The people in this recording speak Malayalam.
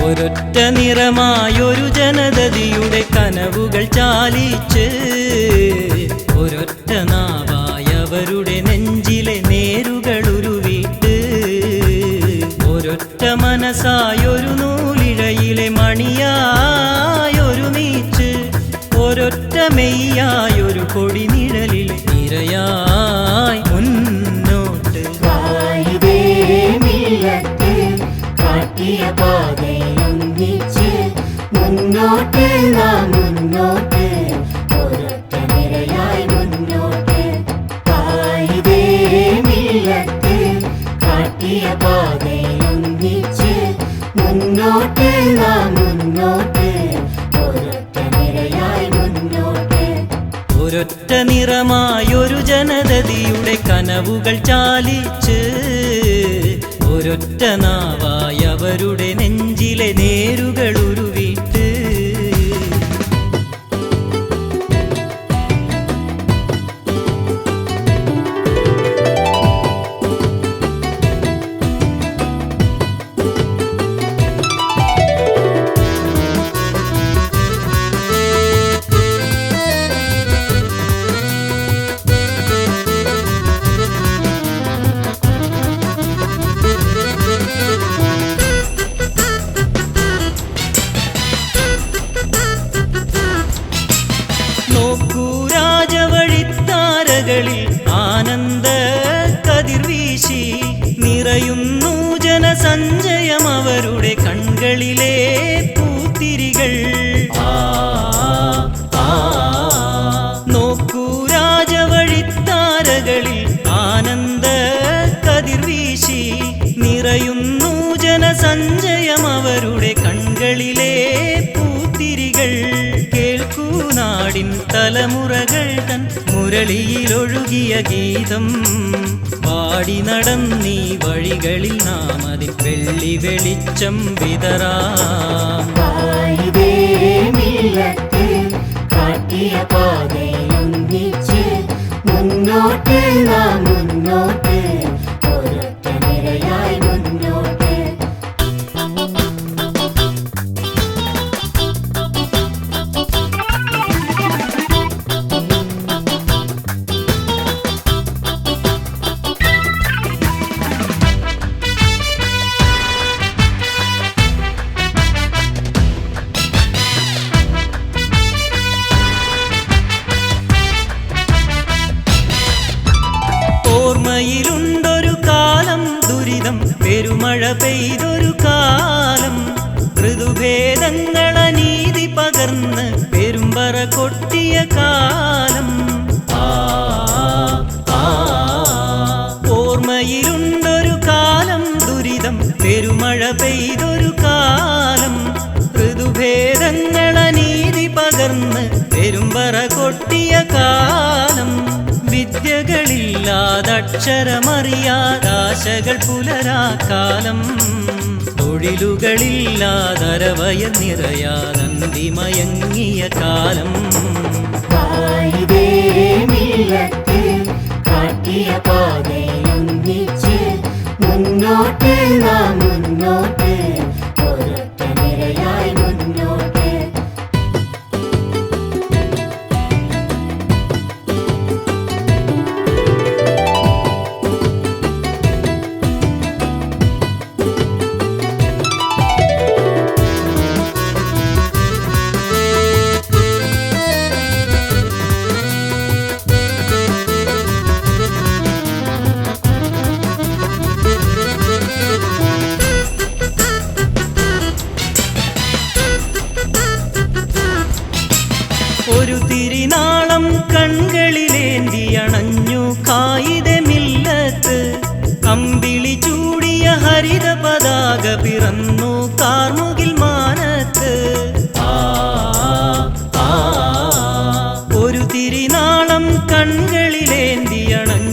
ഒരൊറ്റ നിറമായൊരു ജനതതിയുടെ കനവുകൾ ചാലിച്ച് ഒരൊറ്റ നാവായവരുടെ നെഞ്ചിലെ നേരുകൾ ഉരുവിട്ട് ഒരൊറ്റ മനസ്സായൊരു നൂലിഴയിലെ മണിയായൊരുമിച്ച് ഒരൊറ്റ മെയ്യായൊരു കൊടിനിഴലിൽ നിരയായി മുന്നോട്ട് കാട്ടിയ പാതയൊന്നിച്ച് മുന്നോട്ട് നാം മുന്നോട്ട് ഒരൊറ്റ നിരയായി മുന്നോട്ട് പായിതേ മില്ലത്ത് കാട്ടിയ പാതയൊന്നിച്ച് മുന്നോട്ട് നാം മുന്നോട്ട് ഒരൊറ്റ നിരയായി മുന്നോട്ട് ഒരൊറ്റ നിറമായൊരു ജനതതിയുടെ കനവുകൾ ചാലിച്ച് ഒരൊറ്റ നാവായവരുടെ നെഞ്ചിലെ നേരുകൾ ഉരുവിട്ട് ആനന്ദ കതിർവീശി നിറയുന്നു ജനസഞ്ചയം അവരുടെ കൺകളിലെ പൂത്തിരികൾ നോക്കൂ രാജവഴിത്താരകളിൽ ആനന്ദ കതിർവീശി നിറയുന്നു ജനസഞ്ചയം അവരുടെ കൺകളിലെ പൂത്തിരികൾ കേൾക്കൂ നാടിൻ തലമുറകൾ തൻ മുരളിയിലൊഴുകിയ ഗീതം പാടി നടന്നീ വഴികളിൽ നാം അതിൽ വെള്ളി വെളിച്ചം വിതറാം കാട്ടിയ പാതയൊന്നിച്ച് മുന്നോട്ട് നാം മുന്നോട്ട് ഒരൊറ്റ നിരയായി മുന്നോട്ട് ഓർമ്മയിലുണ്ടൊരു കാലം ദുരിതം പെരുമഴ പെയ്തൊരു കാലം ഋതുഭേദങ്ങൾ അനീതി പകർന്ന് പെരുമ്പറ കൊട്ടിയ കാലം ഓർമ്മയിലുണ്ടൊരു കാലം ദുരിതം പെരുമഴ പെയ്തൊരു കാലം ഋതുഭേദങ്ങൾ അനീതി പകർന്ന് പെരുമ്പറ കൊട്ടിയ കാലം വിദ്യകളില്ലാതക്ഷരമറിയാതാശകൾ പുലരാക്കാലം തൊഴിലുകളില്ലാതരവയ നിറയാതന്തിമയങ്ങിയ കാലം കാട്ടിയ പാതയൊന്നിച്ച് മുന്നോട്ട് നാം മുന്നോട്ട് ഒരൊറ്റ നിരയായി മുന്നോട്ട് ഒരു തിരിനാളം കൺകളിലേന്തി അണഞ്ഞു കായികമില്ലത്ത് അമ്പിളി ചൂടിയ ഹരിത പതാക പിറന്നു കാർമുകിൽ മാനത്ത് ഒരു ഒരു തിരിനാളം കൺകളിലേന്തിയണഞ്ഞു